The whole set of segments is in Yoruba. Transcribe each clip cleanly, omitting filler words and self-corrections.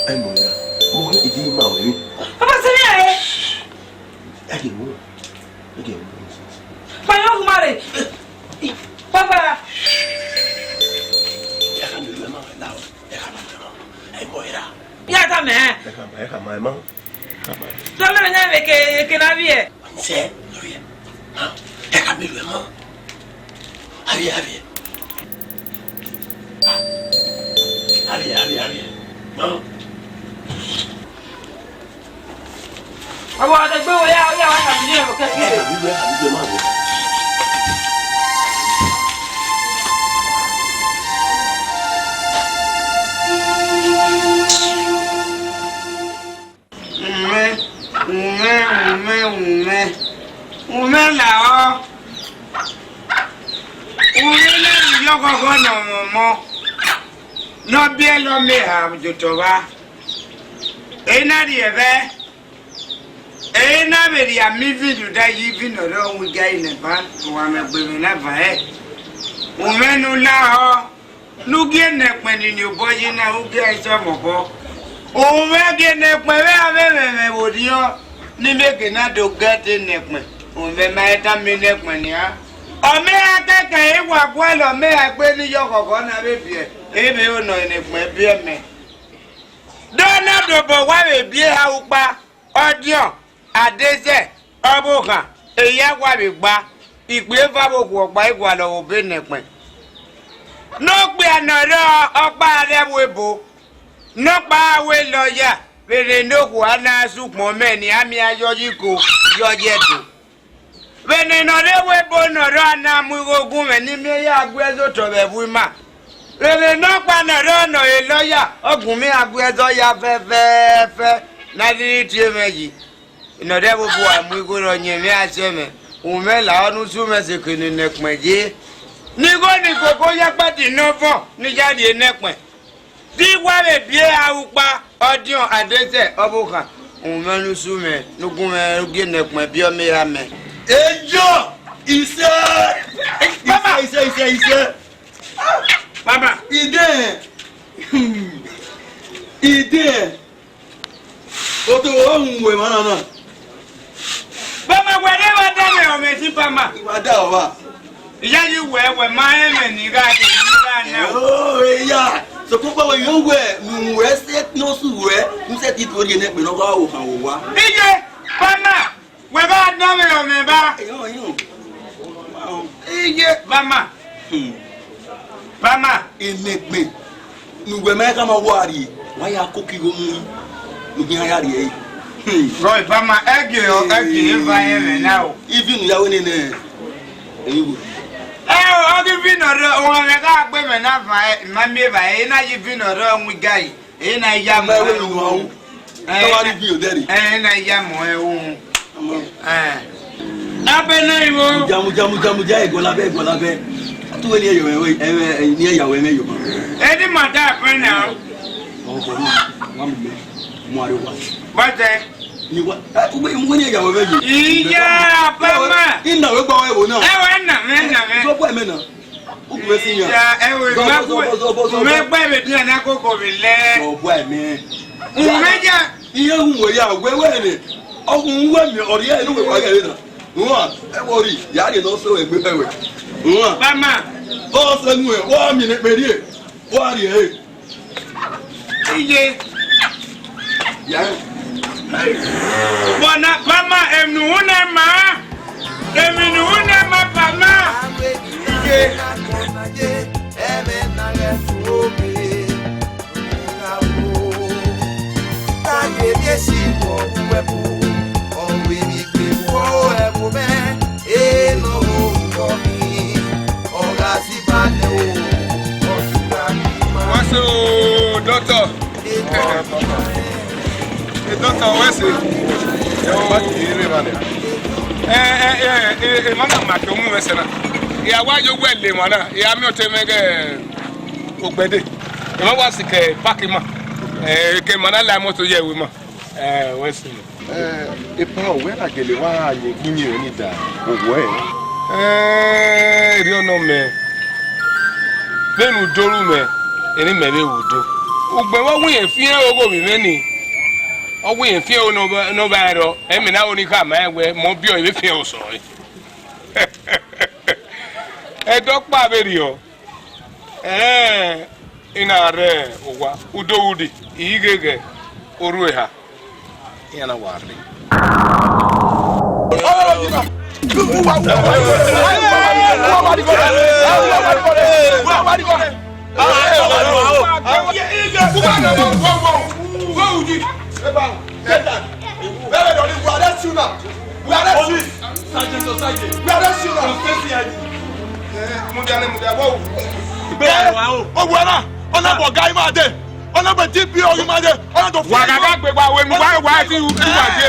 Ai moya. Mo ni idi ma o ni. Papa se ni aye. Ege mo. Payo kumare. Papa. Ya kan lu ma la. Ya kan ma. Ai moya. Ya ta me. Ya kan ma ma. Dame na me ke na vie. Se, bien. Ah, ya kan lu ma. Abi. Abi. No. Àwọn àdẹgbẹ́ wo yá wá tàbí ní ẹ̀rọ kẹ́kẹ́. Àbígbé máa wò. Ume làọ́. Ume lẹ́yìn lọ́kọ̀ọ́kọ́ nà mọ́. N'ọbí ẹ lọ mi àjòjò wa. Èyí náà di ẹ̀fẹ́. Èyí náà bèrè àmì fídíò dá yí fídíò lọ́wọ́ wíjà ìnẹ̀fà wà mẹ́gbẹ̀mí náà ẹ̀. Òmẹ́nu láhọ́ lúgí ẹ̀nẹ̀pẹ̀ nìyí bọ́ yín náà lúgí ẹ̀ṣọ́ mọ̀kọ́. Òmẹ́gì ẹ̀nẹ̀pẹ̀ bẹ́ẹ̀ abẹ́mẹ̀mẹ̀ wò ní ọ́ níbẹ̀gì náà tó gẹ́tì ẹ̀nẹ̀pẹ̀. Òmẹ́mẹ́ ẹ̀ta mi ẹ̀nẹ̀pẹ̀ ní á. Ọ̀mẹ́ akẹ́kẹ̀ẹ́ ìwà pẹ́lú ọ̀mẹ́ àgbẹ̀ níyọ̀ kọ̀ọ̀kan náà bẹ́ẹ̀ bíẹ̀. Ebe ó nọ ẹ̀nẹ̀pẹ̀ bí ẹ̀mẹ̀. Dọ́nà dòbò wá bẹ̀ bí àwùpá ọdíọ̀. Adese ọbụka eyi agwabigba ikpe fabokwu ọkpa ịgwa lọwọ be nekpe n'okpe anọrọ ọkpa arẹwebo n'ọkpa awe lọya bere n'okwu a na-asụ kpọmeni amị ayọjiko yọjedo bene nọrọ ewebo nọrọ anamụghị ogwu me n'ime ya agụ ezo tọbebu ma bere n'ọkpa nọrọ nọ elọya ọgwụmi agụ ezo ya fefefe na dịrị tie meji inode bubu wa mwigo ro nyeme aseme umela onu sume sekene nekmeje nigo ni koko yapati novo ni jadi enekpe di wa be bie awupa odion adese obuka umenu sume nugume uge nekpe bi o mera me Ejo! Ise! Mama Ide! Oto ohun we mana na. Bama wele wa dame o me si pama. Wa da wa. Iya yi we ma eme ni ga de ni ga na. Oh, ya. So ko pa we yo we set no su we, mu set it ori ne pe no ga wo kan wo wa. Ije pama. We ba dame o me ba. Yo. Ije pama. Pama Enegbe. Nu we me ka ma wo ari. Wa ya ko ki go mu. Nu bi ha ya ri e. Roy pama ege va eme now. Even ya we ne eyiwo. O di vino ro o me ka gbe me na fa ma mi ba e na yi vino ro nwi gai. E na ya mo we nu won. Wa ri bi o deri. Na ya mo e wo. Abe na iwo. Jamu ja ego labe. Atu we ni eyo ni eyawo me yo. E di mata pe na. O ko wa mi mo ari wa. What Ni wa. Ugbe mo ni eyawo me yo. Iya pama. Ina we gba wa ewo na. E na me. So po e me na. Ugbe si yan. Ya e we ma ku. Me gba be dia na koko bi le. So po e me. Meja Iye hu we ya we ni. Ogun we mi ori e nu we wa gere na. Nwa e wori ya ri no so egbe ewe. Nwa. pama. O so nu e wa mi ne pe ri e. Wa ri e. Iye Ya. bona pama enu una ma. Eminu una ma pama. Iye What's up, doctor? Doctor, what's it? Mana maka umu mesena. Ya wajo gwele mana. Ya mi otemege ogbede. Ma wasi ke pakima. Ke mana la moto ye wi ma. What's it? Epa owe la gele wa ye kinye oni da. Owo Ri ono me. Benu doru me. Eni mere wudo. ugbe wo wi efie ogo mi meni owo efie o no ba ro e mi na oni ka ma egbe mo bi o efie o so e dokpa beri o ina re owa udowudi igege oruwe ha yana warri Ona bo gai ma de ona be tipi o ma de ona to wa ga gbe wa we mi wa ti wa je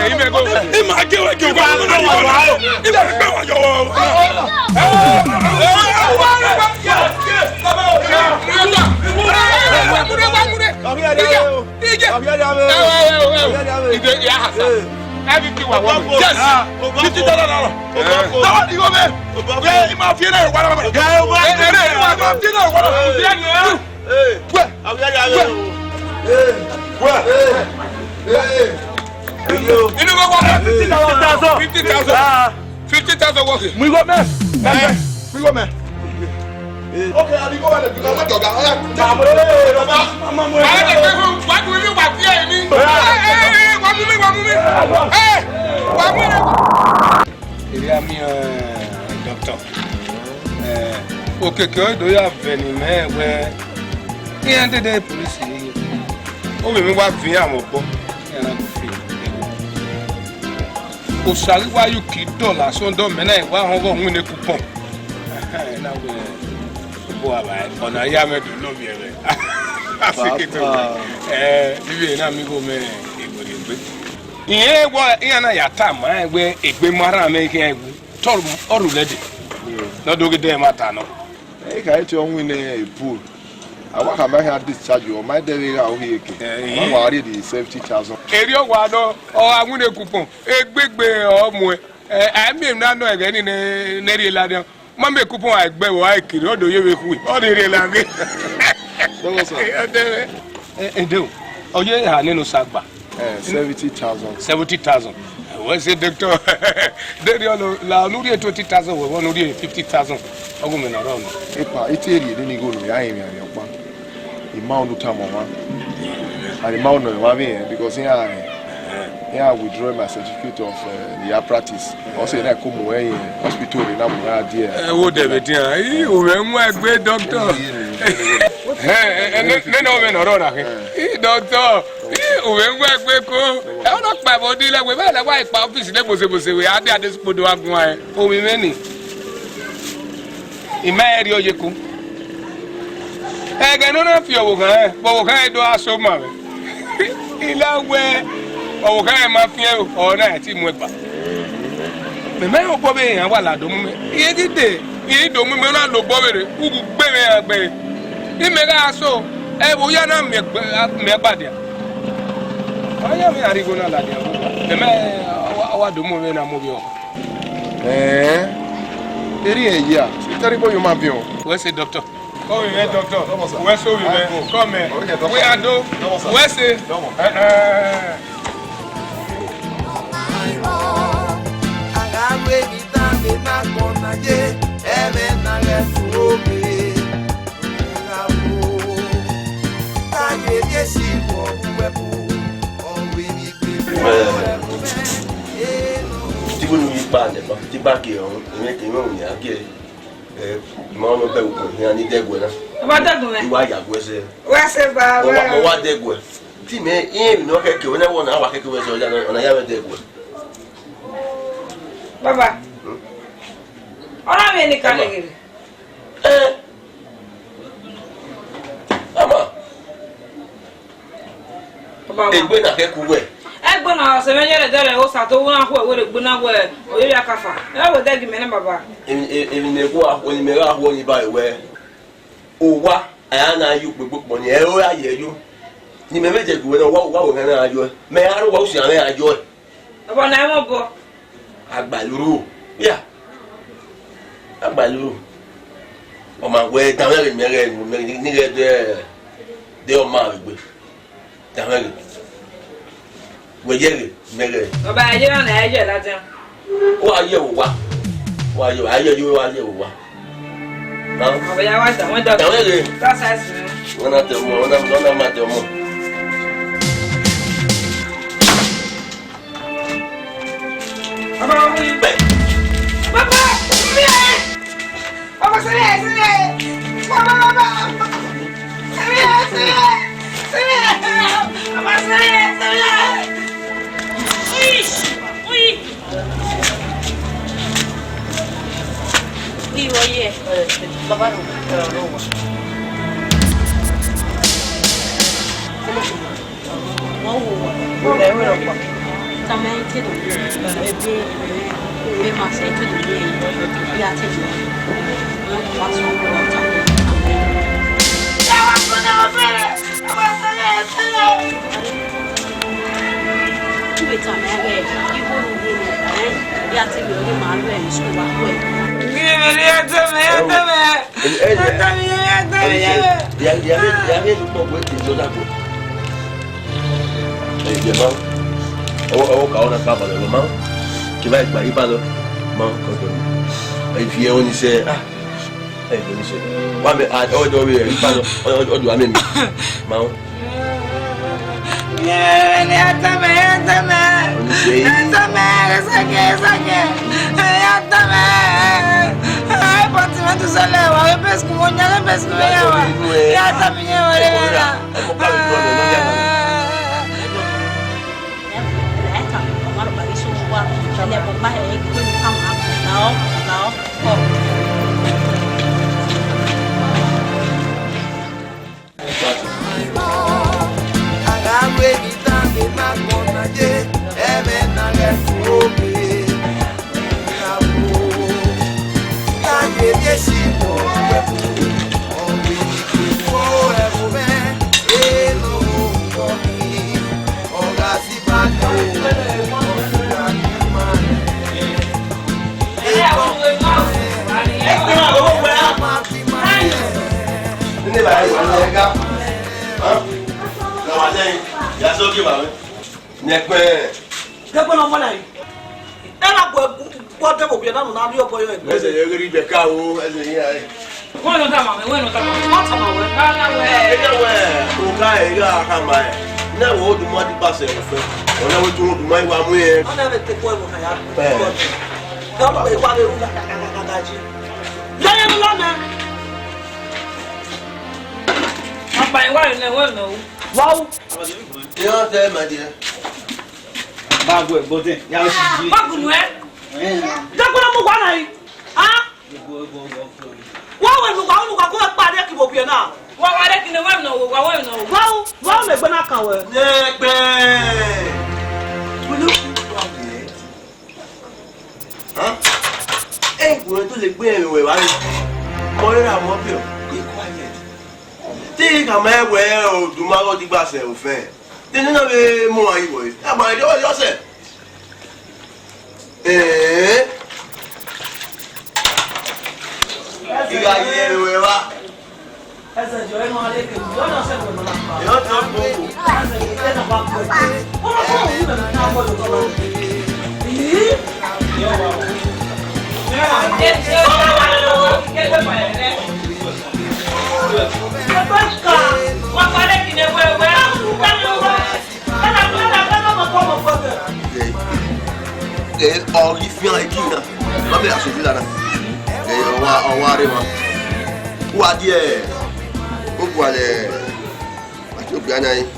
ime go ima ge we ge wa ime gbe wa yo everything wa wo yes $50 dawa di go me ge ima fi na wa ba ge o ba wa go fi na wa inu go wa 50,000 worth we go me okay I go wa le because what oga doctor okeke do ya veni me we ni ande de police o me wa fi amopo yana go fi o sari wa you ki dollar so do me na wa hon go hun ne coupon na we bo aba ona ya me do lo mi ere asikito bibi na mi go me egbe iye wo iya na ya ta ma egbe egbe mara me ke egbe tol oru lede no do gide mata no e ka eti onwe na e pool awa ka ma ha discharge o my dey ga o heke won wa ready 70,000 eri o wa do o agun ne coupon egbegbe o mu ami na no ege ni ne ri la de mo me coupon agbe wo akiri o do yewe ku o ri la nge do oye ha ninu sagba 70,000 what's it doctor they la lori 20,000 we won lori 50,000 ogun na ron epa iteri ni go no ya yin ya pa ima onu ta mo wa and ima onu wa be because here withdraw my certificate of the practice also na come we hospital na mo na there wo de be tin ai o me mu egbe doctor no me no ron akin doctor o me mu egbe ko e o no pa body le we be le wa ipa office le bose we ade ade spodo agun ai o mi meni ima eri oje ku ege no na fi owo kan do aso ma me ilawe owo kan ma fi o na ti mu epa me o bo be yan wa la do mu me iye gide iye do mu me na lo bo bere ugu gbe me agbe ime ga so e bo ya na me gbadia aya mi arigo na la dia me wa do mu me na mo bi o eri eya so terrible human being where's the doctor oh we doctor where's so we come we are do where's it agave gitande na konaje ebe na refuobe ngabo taje desi wo wepo owe mi pe Tibu ni ba de ba ti ba ke o ni ke mo ni ake mo no be ko ni ani degwe na ba dagun me wa ya gwe se wa se ba mo wa degwe ti me yin no ke ke na wona wa ke we so ja na ya me degwe baba ora me ni kan ngiri ama baba egbe na ke ku we egbo na se me nyere dere o sa to won ahu e we egbo na we o ye ya kafa e we degi me na baba emi ne ko ahu ni me ra ahu ni ba we o wa aya na yu gbogbo ni e o ya ye yu ni me meje gwe na wa wo na ajo me aru wa usi ame ajo baba na mo bo agbaluru ya agbaluru o ma we ta mere mere ni re de de o ma gbe tamere wejere mere Baba aje na aje latin. o aye wo wa aye yo aye wo wa Baba ya wa ta won do. tamere That's us. wana te mo wana ma te mo Baba we be. Baba! Baba sere. Baba. Sere. Baba sere. Ui. Io ye, baba no. Também tem bem mais certo do que e até não faço tu vê também é que vou no e até meu mal é isso que ya mo gbe ti lo dago je ma o ka ona ka ba lo ma ki ba gba iba lo ma ko do e fi e oni se oni se wa me o do we iba lo o do ame mi ma o Ni atame. Ai, pode me dizer lá, eu penso que vou olhar, eu penso que vem lá. Já tá minha orelha.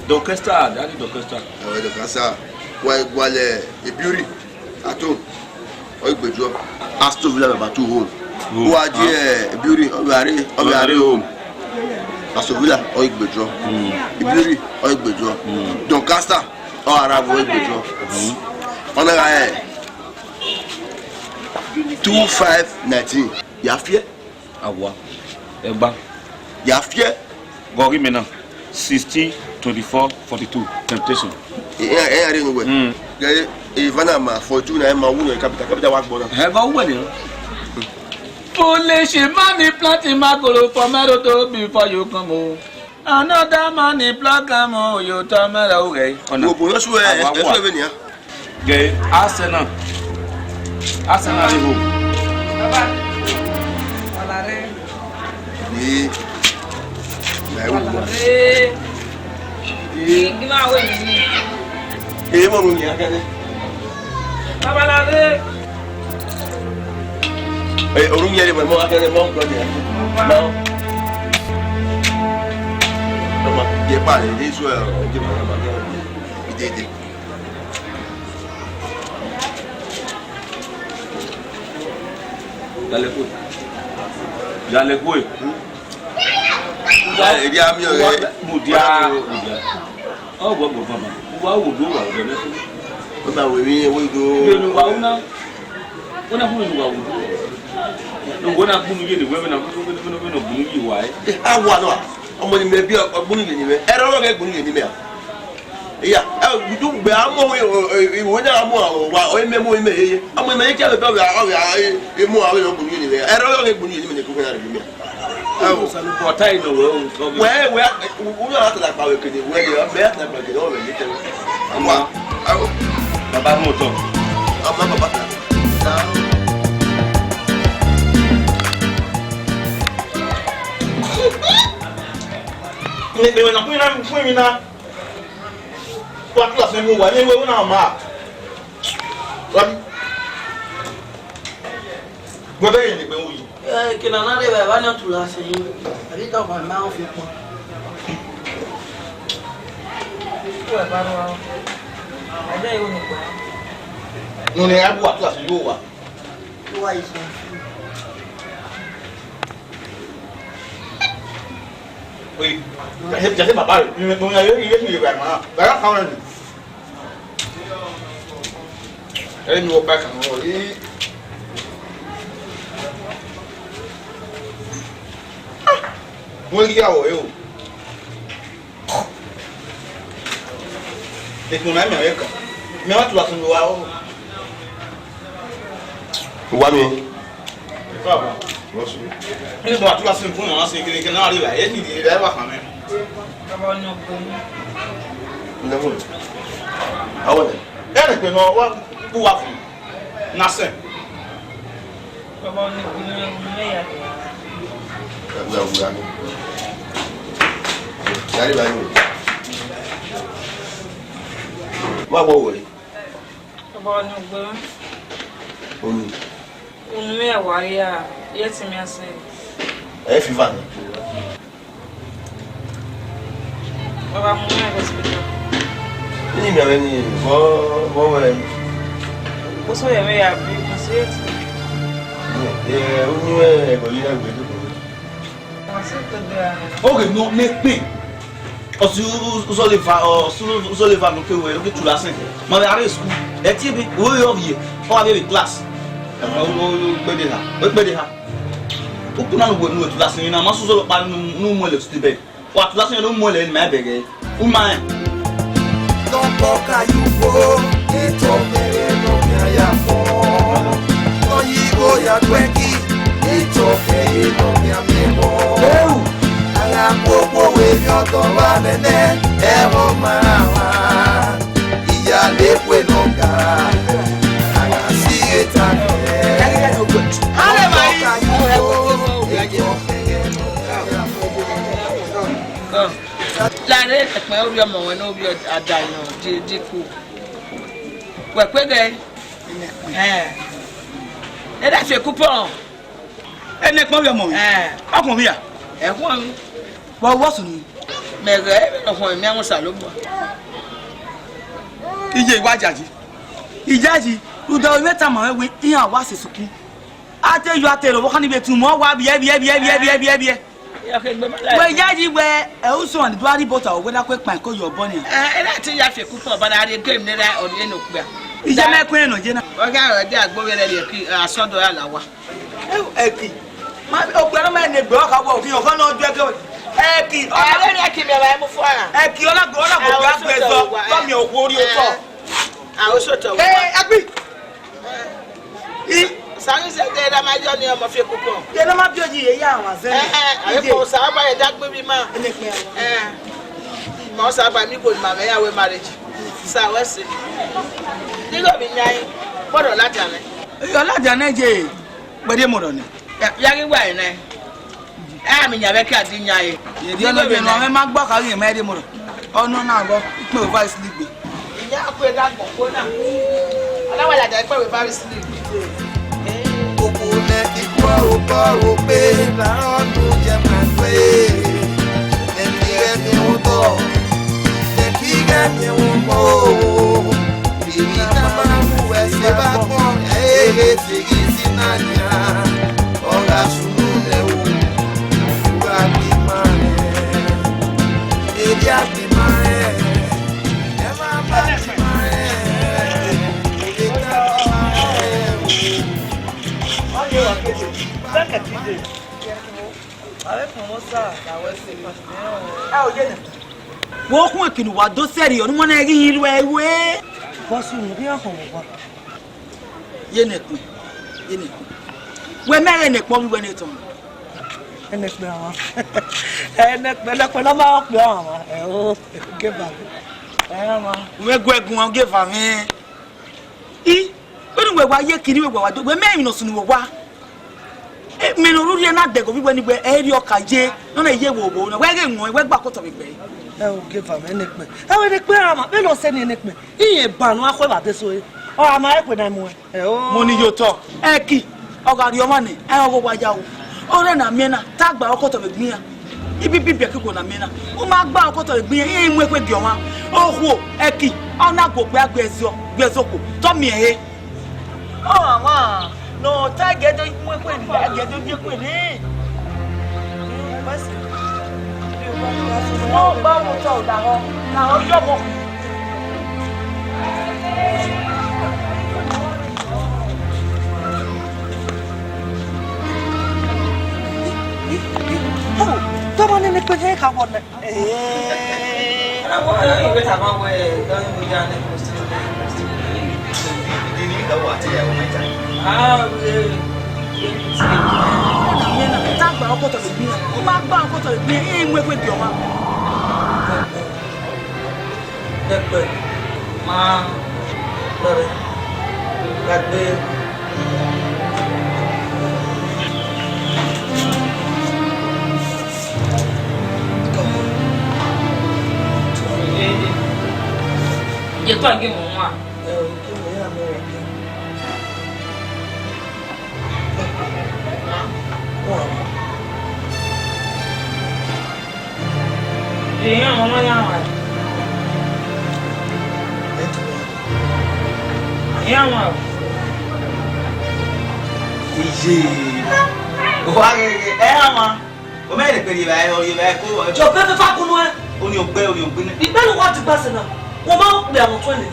D'orchestra, d'aller d'orchestra. Ouais, d'orchestra. Ouais, voilà, et puis, attends, on peut jouer. Aston Villa va tout rôle. Ou à dire, Bury, on va aller home. Aston Villa, on peut jouer. Et Bury, on peut jouer. Donc, Casta, on va avoir peut jouer. On a 2519. Il y a fier. Ah ouais. Eh ben. Il y a fier. Gori maintenant. 60, 24, 42. Temptation. Et rien nous. Et Vanama, fortune, et Maoun, capital Wakbona. Eh ben, où est-ce? Pour les chemins, les plantes, ma golo, for my auto before you come home. Another money plug am o yo to mera o ge. Wo bo so be ni. Ge Arsenal. Arsenal ibo. Baba. Alare. Ni. Na wo. Gima we ni. Mo nu ni akade. Baba alare. Orun yere mo akade mo ko ni. No. Toma, que pare, isso é o que vai acabar. Entende? Dale coi. Ele dia mi o mudia. Oh, bo baba. Wa wo do wa do ne. O ba we mi we do. Yo no wa una. Una hu no wa wo. No go na bunu ye ni we na no bunu yi wa e. Awa no. Ọmọ ni me bi ogbunu ye ni me. E ro ge gbunu ye ni me. Iya, e du gbe amo iwo na amo wa o me mo me ye. Ọmọ me ye ke be o e mo awe no gbunu ye ni me. E ro ge gbunu ye ni me ne ko na re mi. Oh, salu portai no we. We o yo ata la pa we kede we de be ata la pa kede o me ni te. Ama baba mo to. Ama baba ta. Ni na fún mi na kwa class ni wa ni we na ma wa go be ni pe wi que na na de va na tu la se ahorita va ma o fi po Ué, baro. Ade yo ni kwa. no ni abu wa class yo wa wa iso oi ya se baba ni mo ya yo ni ba ma ba ka kan ni e ni wo pa kan o yi mo ki ya wo yo de ko na mi ya ka mi wa tu la sun wa o Wa mi. Baba ni bo tu la sun fún na se kini na ri ba e ni di da wa kan me Baba ni ogbonu. Na mo. Awo ne. e ni pe no wa bu wa fún na se Baba ni ogbonu me ya. Na wo ya mi. Dari ba ni. Wa wo we. Baba ni ogbonu. Oni. Unu me ya wari ya. Yeti mi ase. E fi van. Baba mu na hospital. Ni mi ave ni bo we. Ko so ye me ya bi ko se ti. Oni we go yi na gbe do. Ase to da. okay no me pe o so le va no ke we o ke tu la sen ma be are school e ti bi o yo vie o ave be class o gbe de ha o kuna no no tu la sen na ma so lo pa no mo le tu be wa tu la sen no mo le ni ma be ge o ma Tombo kayubo, eto mere no me ayafo. Oyibo ya tweki, eto mere no me amemo. Ala popo we yoto wa nene, ewo marawa. Iya lepwe no ga, ala si etane. Ale mai Lare te pe ori omo won no bi adano di ku. We pe ge. E da se coupon. e ne pon we mo akun mi ya E won wa sun ni me ge no won mi awon salobo. ije wa jaji ijaji lu da meta ma we iyan wa se suku ate yo ate lo kan ni betu mo wa bi Ya ke gbe mala. we jaji we e o so an do ari bota o we da ko pan ko yo bo ni E da ti ya se coupon ba na re game ni ra ori no ku ya. ije me kun no je na O ga ro de agbo we le ki asodo ya la wa. eki ma o gbe na ma ne gbe o ka wo ki o kan no je ke eki Ale ni ki me ba mu fu ara. eki ola go gba gbe so to mi o ku ori o to A o so to. agbi Sangi se de da ma jo ni o mo fi kuko. De na ma bi oji ye ya wa ze. Aye ko sa ba ye dagbe bi ma. Mo sa ba mi ko ma me ya we marriage. Sa we se. Ni go bi nyai. Bodo la jane. Yo la jane je. Gbede mo do ni. Ya ki gba ina. Mi nya be ka di nyai. Ye di no be no me ma gba ka yin me de mo do. Ono na go pe o va sleep gbe. Iya aku e dagbo ko na. Ala wa la ja pe we va sleep. Okune ikwa o pe la onu je manwe. Emi uto. Nekiga ni umo. Bibi na mu ese ba kon sigi sinanya. Oga sunu le u. Uga bi mane. Edia bi mane. Ema ba bi mane. Wo kun ekinu wa do seri onu mo na ri yin lu ewe bosu ni bi ahun wa ye nekun we mere ne po we ne ton ene pe awon ene pe la ma pe awon o ge ba ma we gwegun won ge fa mi I onu we wa ye kiri we wa do we me no sunu wa me no ruri na de go bi ni gbe eri okaje no na ye wo bo na we ge won we gba ko to bi gbe o ge fa me ne pe we ne pe ama me no se ni ne pe iye banu akwe ba te so o ama e pe na mu o mo ni yo to eki ogari o ma ni e o wa ja o ore na me na ta gba oko to bi gbin ya ibi bibi ekiko na me na o ma gba oko to bi gbin e mu epe gi o ma o hu eki ona go gbe agbezo gbezoko to mi ehe o ama no ta ge do mu epe ni ge do bi epe ni basi o ba mo to da ho na o yo mo Toma nene pe he ka won Ana wo ayo be ta ma we do mo ya ne ko sti di ni da wa ti ya wo mai ta ta gba oko to bi o ma gba oko to bi e mu epe bi o ma Depe ma lore gagbe je to age mo wa ki mo ya mo ya mama ya wa ya wa ije o wa ge ama o me le pe ri ba ko jo pe fe fa kunu e oni ogbe ni ibe lu wa ti gbase na wo ma pe awon to le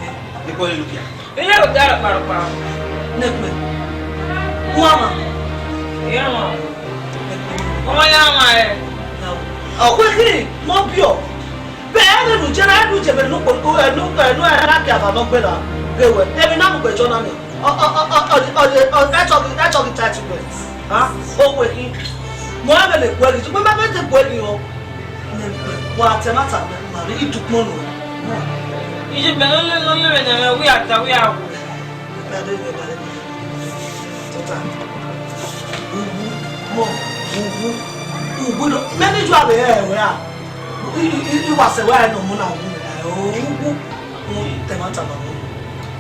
ni ko le lupia ile o dara parpa ne pe wo ama ya wa mama ya wa e o ko ki mo bi o be e lu je na lu je be lu ko e lu la ki aba mo gbe la ewe ebi na mo gbejo na mi o that of the title words ha o we ki mo ave le gbe ri mo ba be te gbe ri o ne pe wa temata ma ri idukmo no ije be no le na we ata we awu na de be bare tota no manage wa be we a I wa se wa no mo na wu temata ma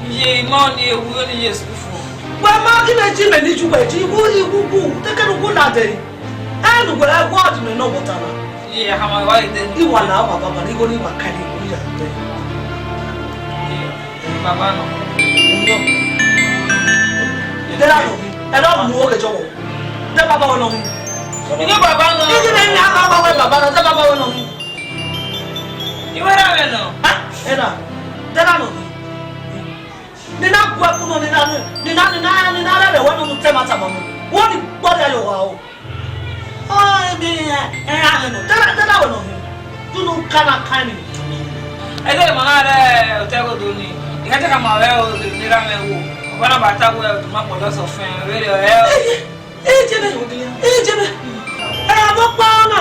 ije mo ni ewu ni yesu fu wa ma ki na ji me ni ju pe ji iwu bu te ke nu na de anu go la god me no botana ye ha ma wa de iwa na wa baba ni go ni ma kali ko ya de baba no ndo de la no e do mu o ke jowo de baba wo no ni baba no ni ni na baba wo baba no de baba wo no ni wa ra no ha e na de la no ni na gwa ku no ni na le wo no te mata mo wo ni gbo de yo wa o bi no de la wo no tu no kana kani ede ma re o te go do ni ika te ka ma we o ni ra me wo Wana bata we ma mo lo so fun we le jebe mo pa na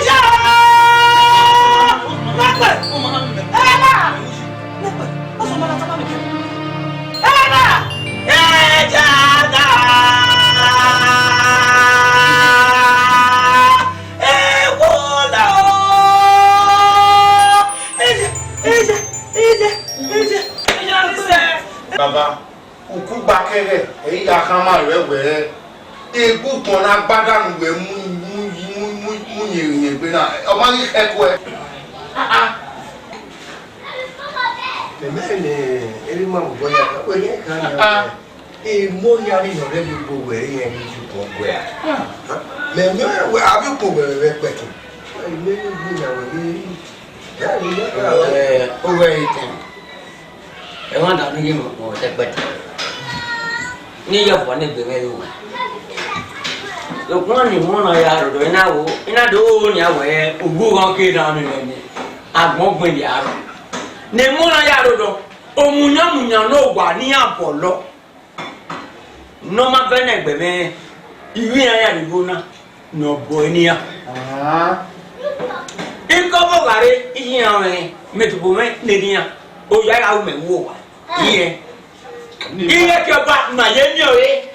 ja Nakwe oso mala tama mi jada Baba, uku bakere, eyi ya kama rewe. Egu kon agbada nwe mu yin gbe na. O ma ni ekwe. Memele, eri ma mo boya, o ye kan ya. Mo ya ni no le bi bo we yen ni ju ko gbe a. Me we abi ko be respect. Me ni bu na we. Ya ni o we iten. E wan da ni mo te gbe. Ni ya fo ni gbe me yo. Lo kwa ni mo na ya ro do ina do ni awe ogu kan ke da ni ni. Agbon gbin di aro. Ni mo na ya ro do omunya no gwa ni apolo. No ma bene gbe me iwi ya ni gona no bo eniya. Iko bo gare iyin awon metubo me nediya. O ya ra me wo wa. Iye ke ba ma ye ni ore.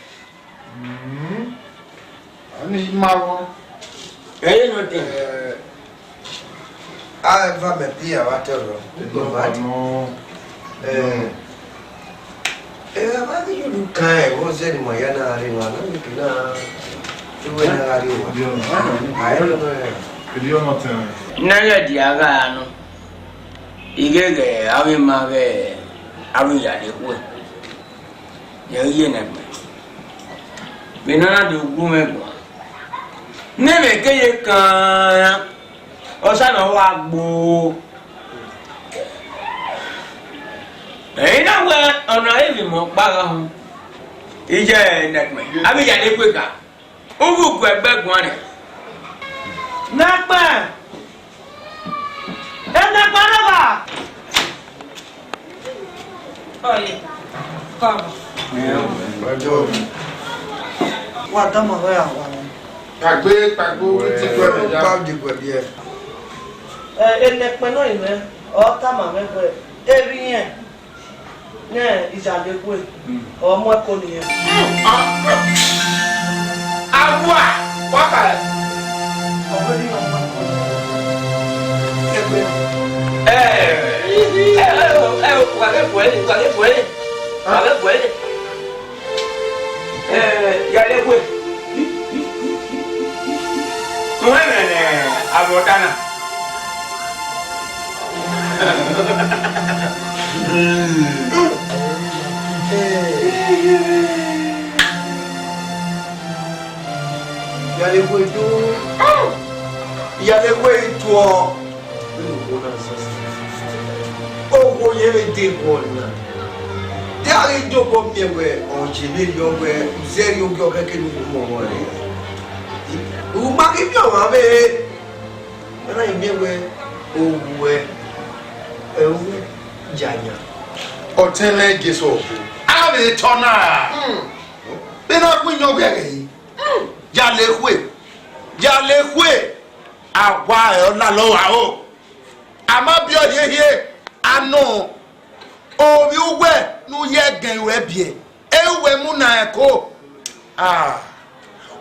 Ani mawo. No te. va me pia watero. No. Va di yu kai, wo se ni ma yana ari na ni kina. Tu na ari wa. Ai no. Na ya di aga no. Igege awi mage awi ya de ko. Ye na me. Benana de ogun me gbo. Nebe keye kan osana wa gbo. Na we ona evi mo paga hun. Ije nekme. Abi ya de pe ka. Ogu ku egbegun re. Nakpe. Nakpe na Oye. Come. Wa dama wa ya wa. Pagbe ti gbe me ja. Pa di gbe bi e. Nakpe no ime o tama me gbe. Eri yen. Ne ijade gbe. O mo ko ni yen. Agua, waka. Already on my ya le kwe. Muemene abotana. Yale kwe do. Yale kwe to. Ogo yele de bona. Dari dogo miewe o chimiri yowe zeri yogo keke ni mo mo re. U magi bio ma be. Na imiewe owe. Ewu janya. Otele geso. Ave tona. Bena kwinyo gege yi. Yale kwe. Awa e ona lo wa o. Ama bi o ye ano. Obi ugwe nu ye gen we bie. Ewe mu na eko.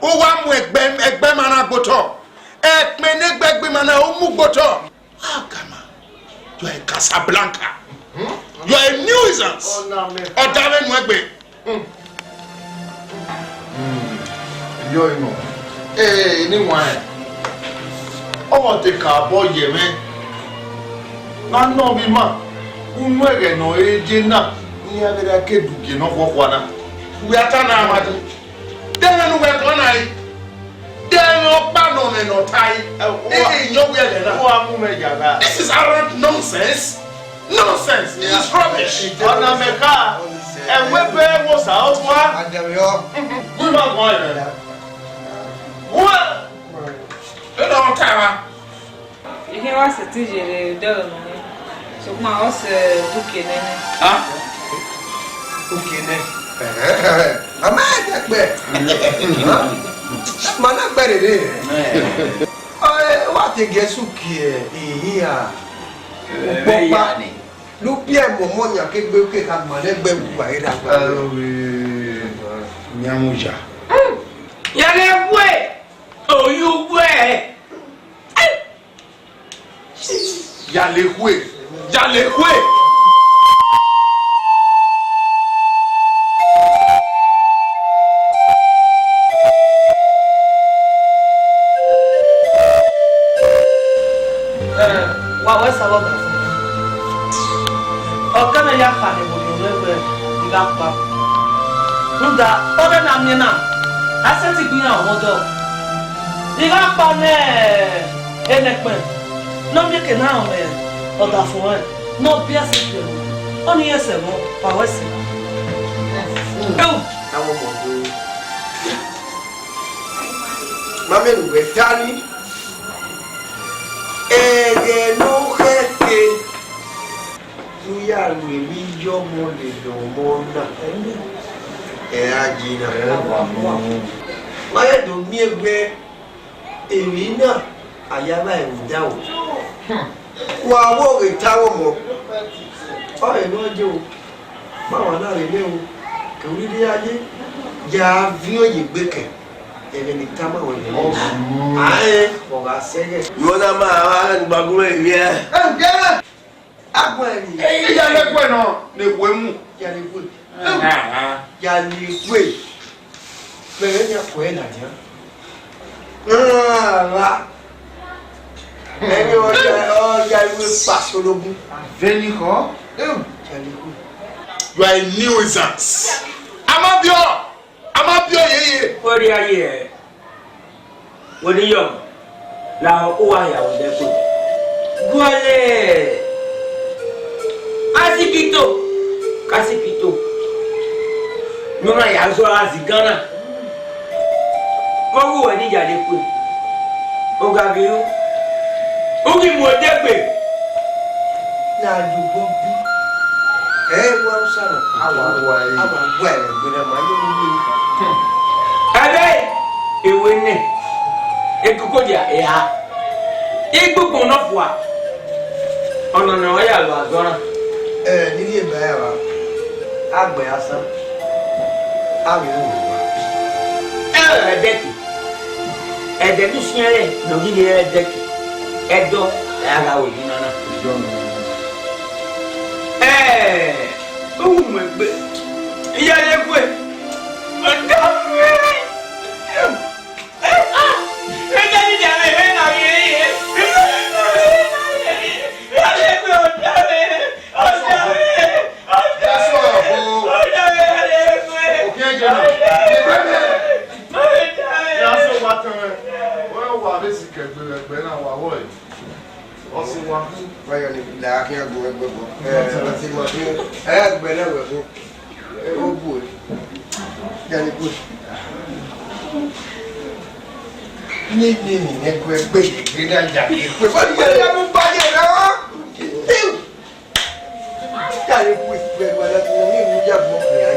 Uwa mu egbe mana gboto. Ekpe ne gbegbe mana o mu gboto. Kama. You are a Casablanca. You are a nuisance. Odare nu egbe. Yo imo. Ni wa. O te ka bo ye me. Na no bi ma. Unu ege no eje na. Ni agara ke duge no kwokwa na. We ata na amadi. Dele nu we ko na yi. Dele opa no me no tai. Nyo we le na. O amu me jaga. This is arrant nonsense. Nonsense. This is rubbish. Ona me ka. Ewebe wo sa o twa. Ademio. We ma go ere. What? E don kawa. Ihe wa se tijere delo no. So kuma o se buke nene. okene amagbe mana gbere wa te gesu ki eyin a popa lu pie momo nya ke gbe ke ka gba le gbe gba ira gba nyamuja yale gwe oyu gwe yale gwe wa sawo ga o kana ya fa ne bo le diga pa nda ore na mi na aseti bi na omodo diga pa ne enepe no mi ke na o me o da fun e no bi aseti o ni ese mo pa wesi àwọn mo do mame we tani no jete tú ya lo mi yo mo le do mo na ajina wáyé tó mí ẹgbẹ́ èmi náà àyàbá ẹ̀ ń dáwọ̀ wà wọ́ rẹ̀ táwọ̀ mọ́ ọ̀rẹ́ náà jẹ́ o báwọn náà rẹ̀ lé o kẹwìí dé ayé yà á fi òye gbé kẹ̀ ẹ̀rẹ̀ ní ká máa wọ̀ lè lọ́wọ́ ààrẹ ọ̀rọ̀ àṣẹ́yẹ̀. ìwọ náà máa wá gbàgbọ́ ẹ̀mí ẹ̀. ẹ̀ ń jẹ́ àgbọ̀n ẹ̀mí. ẹ̀yin yálẹ́pẹ̀ náà lè wé mú. Yalikwe bẹ̀rẹ̀ ní àpò ẹ̀ nàjà rárá ẹni ọjà ìwé pàṣọlógún Venikọ. Yalikwe. You are a nuisance. Amabio yeye. Orí ayé ẹ̀ oníyọ̀mù làwọn kó wá ìyàwó dẹ́kun. Gọ́lẹ̀ kásìkìtò nuna yazo azigana kogu wani jade pe ogagiru ogi modegbe na dubo bi wa sara awa gwa e gbere ma yo ni ebe ewe ne ekukoja eha igbugbun no fua ona na wa ya lo azora ni ni ebe ya wa agbe asan awi wo wa edeki edeku siere no gidi edeki edo aga wo ni nana owu megbe iya le gbe odo Vaya ni la que hago el huevo. Gbẹ̀rẹ̀ huevo. O bu e. Ya ni bu. Ni ko gbe gbe na ja. Pe fa ni ya mu ba je na. Ya ni bu gbe wa la ni mu ja bo pe ya.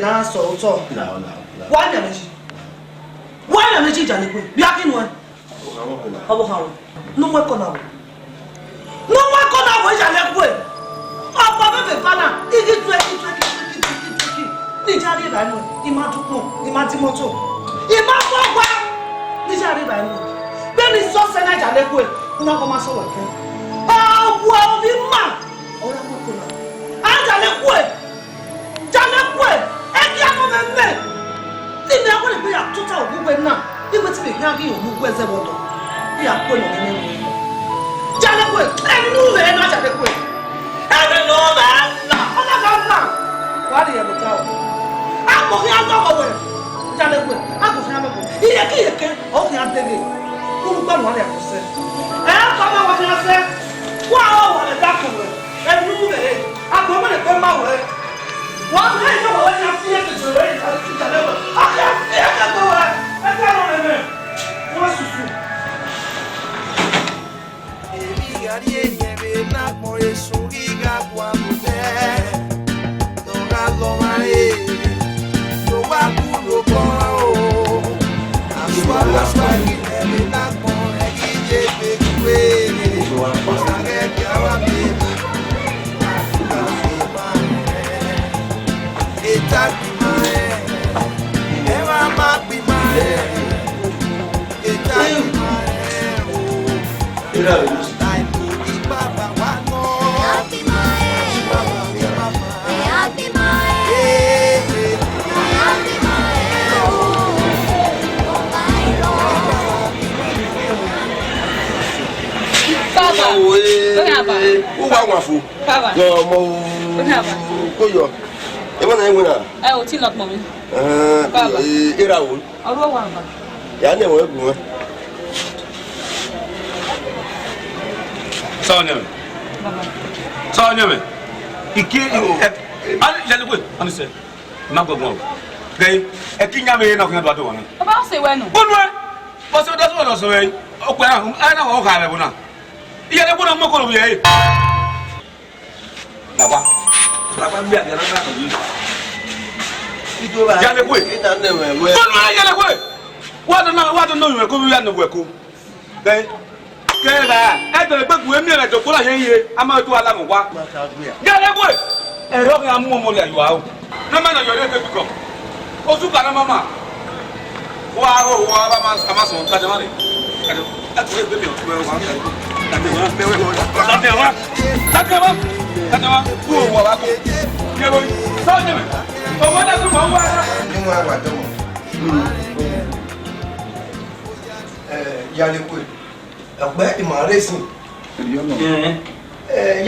Na so to wanya meji jale pe bi akinu e obo kan no mo ko na wo jale pe opo bebe fana igi tu ni jare ba no ni ma tukun ni ma ti moto i ma fo gba ni jare ba no be ni so se na jale pe una ko ma so wo ke owo bi ma ora o gugbe na igbe ti be hia gi o gugbe ze bodo ya ko no ni ni jale ko e nu me na jale ko e be no ba na ona ka na wa de ye bo ka o a ko hia do ko we jale ko a ko hia me ko iye ke o hia de ge ko gba no ya ko se e ko ma wa hia se wa o wa le da ko we e nu me a ko me le ko ma we wa ka ni ko wa na fi e ke so re jale ko a ka fi e ke ko we e ka no me wa susu Ariye yebe na mo Yesu iga kwa mute no ga lo mare no wa ku lo ko o aswa ni yebe na mo egi yebe kwe na ge kawa me eta ki mae eva ma pi mae eta ki mae Who want food? No, more. Go yo. You want anyone? I will tell up, mommy. Iraul. I'll go one. Yeah, never go. Sonya, iki ani jale ko ani se ma gbogbo gay e kinya me na ko do wona o ba se we no bonwe bo se do so we o pe ahun ana o ka le bona iye le bona mo ko lo ye la ba bi ya na ko yi jale ko bonwe jale ko wa do no we ko bi ya no we ko gay kera e to gbe mi re to ko la ye a ma to ala mo wa jale ko e ro ga mu mo le yo a o na ma na yo le ke bi ko o su ka na mama wa ho wa ba ma ama so ka jama re ka do a to be mi o tu wa ka de wa be we ka de wa ku o wa ko ye bo so je me o wa na su mo wa ni mo wa do mo yale ko ọ̀pẹ́ ìmọ̀rẹ́sìn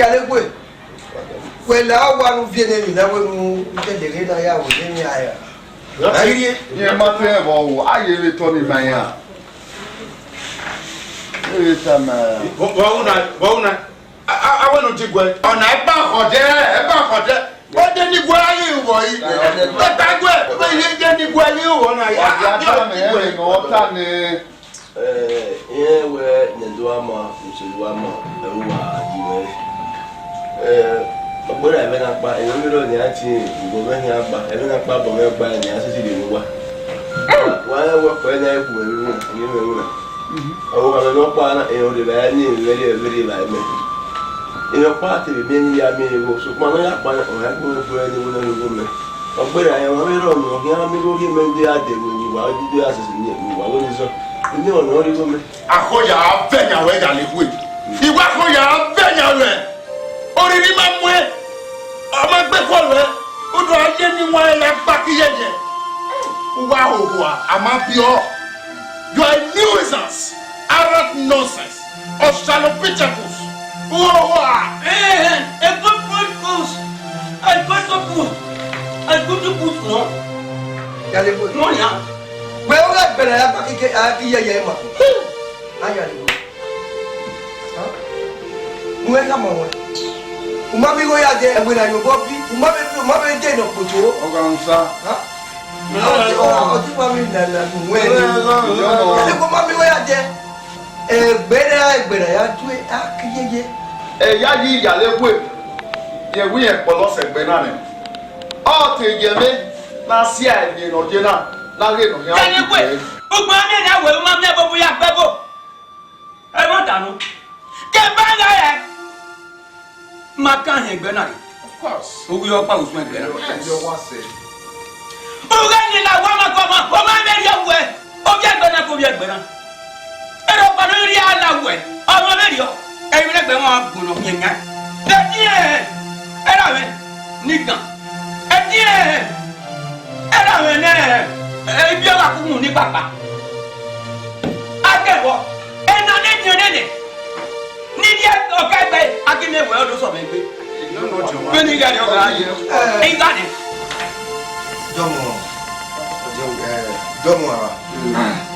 yálẹ́gbẹ̀ pẹ̀lú àwọn àwọn fíẹ́nẹ̀ mi náà wọ́n tẹ̀lé náà yà wò ní àyà. Ayé yẹn máa tẹ́ ẹ̀ bọ̀ wò ayé lè tọ́ ní báyà. Ẹ sà máa. Bọ́wọ́ náà àwọn ọ̀nà ti gbẹ. Ọ̀nà ẹ̀bá ọ̀kọ̀dẹ́ ó dé ní gbọ́ ayé ìwọ̀ yìí. Bẹ́ẹ̀ gbẹ́ ó yẹ dé ní gbọ́ ayé ìwọ̀ náà yà á bí ọ̀tí gbẹ. Ọ̀tá ni. Ihe wee nyedo ama usoro ama ewa iwe ọgbọrọ ebe na akpa ewe mmiri ni ati ngome ni agba ebe na akpa bọmọ egba ni asisi di nwa wa wepụ na ekwu ewu ni ewu na ọwụ ma no pa na e ori ba ni very ba eme ihe pa te be ni ya mi ewu so ma no ya pa na o ya ko fu ni wo na wo me ọgbọrọ ayo ma mi ro no ya mi ro ki me ndi ade wo ni wa di asisi ni ewu wa wo ni so ni ọ̀nà orí gómẹ. Àkóyà abẹ́nyàwó ẹ̀dá lè wé. Ìwà àkóyà abẹ́nyàwó ẹ̀. Oríire máa mú ẹ. Ọmọ ẹgbẹ́ kọ̀ọ̀lù ẹ. Ó dùn ayé ní wọn ẹ̀ lápá kí yẹ̀yẹ̀. Wá òwò àmàbíọ́. You are a nuisance. Arrant nonsense. Australopithecus. Whoa! A good goose. A good goose. A good goose, no? Yálẹ́gbẹ̀. No, yeah. Wẹ́ ó rẹ̀ bẹ̀rẹ̀ yà pàkí yẹ̀yẹ̀ mà. Ayálẹ́gbẹ̀. Mo ẹ̀ ká mọ̀ wọ́n. Uma mi ko ya jẹ ẹ̀wẹ̀ náà yóò bọ́ bí. Uma bẹ jẹ́ ìnà kòtò. Ọ̀gá ń sá. Ọtí wa mi nàlà nù wẹ̀ ni. Yálẹ́ kó má mi ko ya jẹ ẹgbẹ̀rẹ̀ ya tó akíyẹyẹ. Ẹ̀yà yìí ìyàlẹ́gbẹ̀ yẹ̀ wí yẹn pọ̀ lọ́sẹ̀ gbẹ náà nì. Ọ̀tẹ̀ yẹ̀mí náà sí àìyè ìnàjẹ́ náà. Yálẹ́gbẹ̀ gbogbo ọmọ ẹ̀dá wẹ̀ ọmọ mi ẹ̀bọ̀ bóyá gbẹ́ bò. Ẹ wọ́n dànù. Kẹ bá ń rẹ̀ ẹ̀. Máa ká hẹ̀ ẹgbẹ́ náà rẹ̀. Owó yọ pa òṣùwọ̀n ẹgbẹ́ náà. Òwúrọ̀ ni la wọ́n máa kọ́ ọmọ ẹgbẹ́ yẹ wẹ̀. Ó bí ẹgbẹ́ náà kó bí ẹgbẹ́ náà. Ẹ̀rọ pàdé rí aláwẹ̀ ọmọ mẹ́rin yọ. Ẹ̀yin ẹgbẹ́ wọn gbòòrò yẹn yẹn. Ẹ̀dí ẹ̀ ẹ̀rọ rẹ̀ nìkan. Ẹ̀dí ẹ̀ ẹ̀rọ rẹ̀ náà. ebi ala kumu ni papa akẹ́kọ̀ọ́ ẹna ne tiẹ ne ne ni diẹ ọkọ ẹgbẹ akínní ẹwẹ ọdún sọ mi gbé gbé ní ìyá ni ọkọ ayé ìgbà ni. jọmọ àwa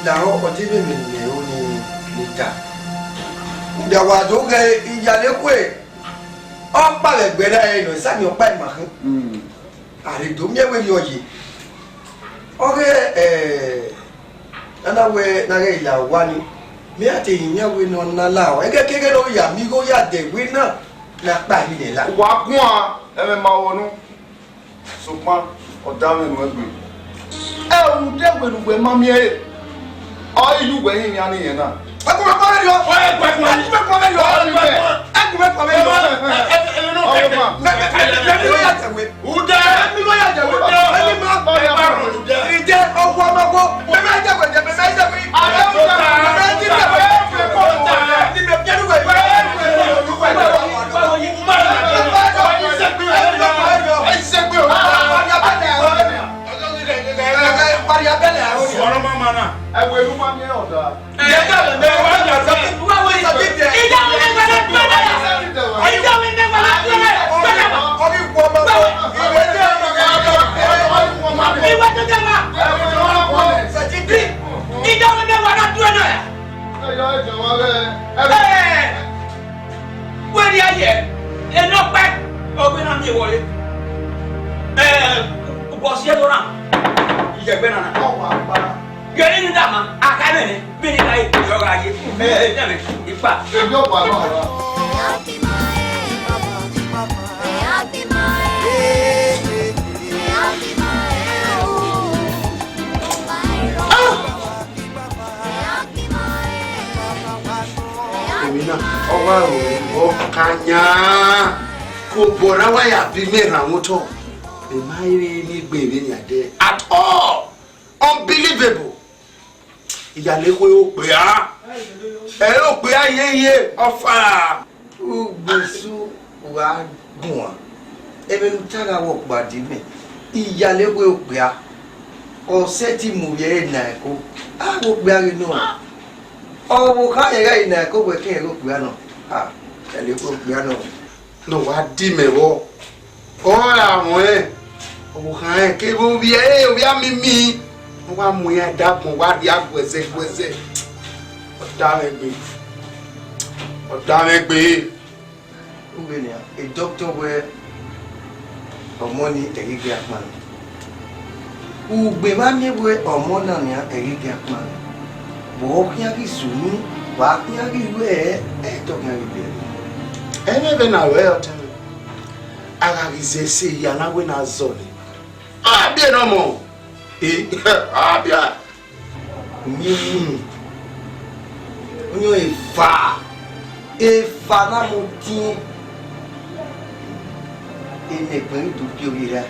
làwọn ọkọ tí mímì lè ó ní níta ìdàwọ àjọkẹ ìyàlẹkọ ẹ ọpa ẹgbẹrẹ ẹyọ ìsàmì ọpa ìmàkán àrèdò miẹwé ni ọyẹ ọrẹ nanawẹ nàrẹ ìlà wa ni mi àti ìyẹwé náà nàlá ọ ẹgẹ kékeré ló yà mí kó yà dẹwé náà nàpá yìí nìlá. wà á kún à ẹmẹ máa wọnú ṣùgbọ́n ọ̀dà mẹ́nu ẹgbẹ́ ẹ ò dẹ́gbẹ̀lùgbẹ̀ má mi ẹ̀ ọ́ ìlú gbẹ̀yìn ni a ní yẹn náà. ẹkùnrin pàmẹ́ yọ ẹkùnrin pàmẹ́ yọ ẹkùnrin pàmẹ́ yọ ẹbí ló yà jẹ̀wé ẹbí ló yà jẹ̀wé ẹbí má ìjẹ ọkọ ọmọkọ bẹbẹ jẹ̀wé jẹ bẹbẹ jẹ̀wé bẹbẹ jí jẹ̀wé ní bẹ jẹ̀wé ọ̀rọ̀ máa ma náà ẹ̀wọ̀ ìlú máa ń yẹ ọ̀dà. ìyá mi ní wàá jà sọ́kì wá wọ ìsọ̀kì tẹ̀. ìjà mi ní gbọ́dọ̀ gbọ́dọ̀ ìjà mi ní gbọ́dọ̀ gbọ́dọ̀. ọbí kú ọmọ bọ ìwé jẹ ìwé tó jẹ ma. sọ̀tìtì ìjà mi ní gbọ́dọ̀ dúró náà. ẹ̀yọ́ ìjọba bẹ́ẹ̀. wọ́n rí ayẹ ẹnu pẹ́ ọgbẹ́ náà ní ìwọlé. bọ̀sí ẹ̀ tó náà ìjẹ̀gbẹ́ náà. gẹ̀rẹ́ ní dàmà àkàbẹ̀ ni bí ní káyé ìjọba ayé ẹ̀ẹ́dẹ̀mẹ̀ ìfà. ẹjọ́ pa náà rà. èmi náà ọwọ́ àrùn ọ̀kanyá kò bọ̀rọ̀ wáyà bí mẹ́rin àwọn tó ẹ̀ máa ń rí ní gbèrè ní àdé at all unbelievable ìyàlẹ́kọ̀ọ́ yóò pè á ẹ yóò pè á yéye ọ̀fà. gbèsè wà gùn wọn ẹbí ní tára wọ gbàdí mi ìyàlẹ́kọ̀ọ́ yóò pè á ọ̀sẹ̀ tí mo yẹ ẹ̀ nà ẹ̀kọ́ àwọn pè á rí náà ọ̀wọ̀ káyẹ̀rẹ́ ẹ̀ nà ẹ̀kọ́ wẹ̀ kí ẹ̀rọ pè á náà ìyàlẹ́kọ̀ọ́ pè á náà. náà wàá dì mẹ́wọ́ ọ̀rọ̀ àwọn ẹ̀ ọ̀hún ẹ̀ kébó bí ẹ̀ bí á mímí wọ́n wá mú yẹn dákun wá rí àgbẹ̀sẹ̀ ọ̀daràn gbé. Uwe ni a doctor where ọmọ ni ẹ̀rígẹ́ apá ni. Ugbe máa ń yẹ̀wé ọmọ náà ni ẹ̀rígẹ́ apá ni. Bọ̀wọ́ kíákì sùnú wà á kíákì ìlú ẹ̀ tọ́kàn rí bẹ̀rẹ̀. Ẹni bẹ́ẹ̀ náà rẹ̀ ọ̀tẹ̀ mi. Ara rí ṣe ṣe ìyànáwó náà zọ̀ ni. Àbí ẹ̀ náà mọ̀. Àbí à. Onye efa na mo dín ẹnẹgbẹ̀rin tó bí orí rẹ̀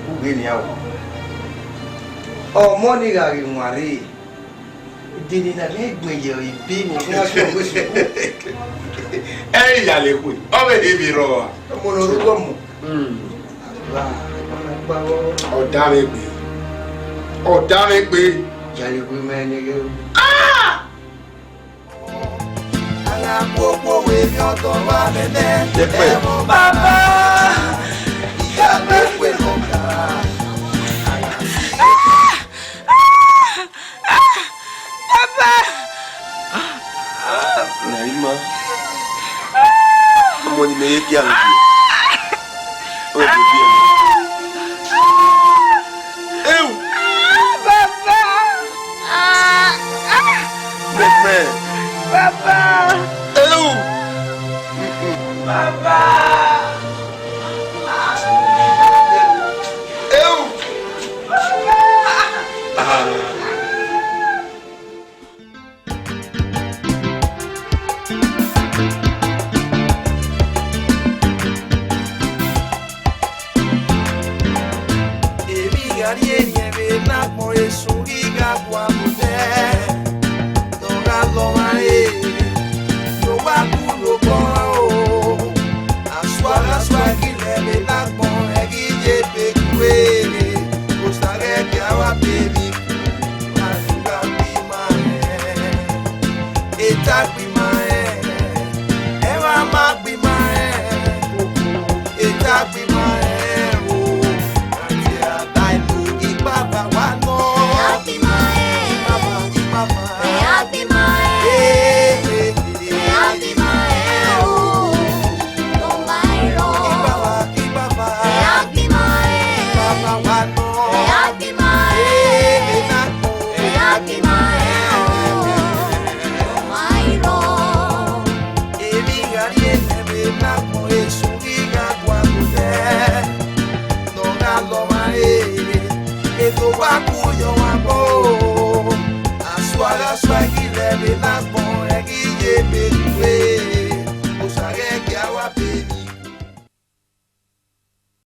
kúgbé ni àwọ̀ ọmọ ní ìràrí wọn rí ìdíni náà lẹ́gbẹ̀ẹ́ yẹ̀ ìbí mi fún aṣọ òwe sùkú. Ẹ ìyàlẹ̀ pé ọmọ èdè mi rọ wa. Ọmọ lórúkọ mọ̀. Ọ̀daràn pé. Ìyàlẹ̀ pé mẹ́rin ní rẹ̀ o. Gbogbo èmi ọ̀dọ̀ wa lẹ́lẹ́ ẹ̀mọ́ bàbá ìyá gbẹ́pẹ́ lọ́gà. Bàbá. Naima, ọmọ ni mẹ́yẹ kí a ń bí ọ ẹ̀ bí ẹ̀. Ewu. Bàbá. Mẹ́mẹ́. Bàbá. Ewu. Bàbá. Ewu. Swaggy, let me not born, and give me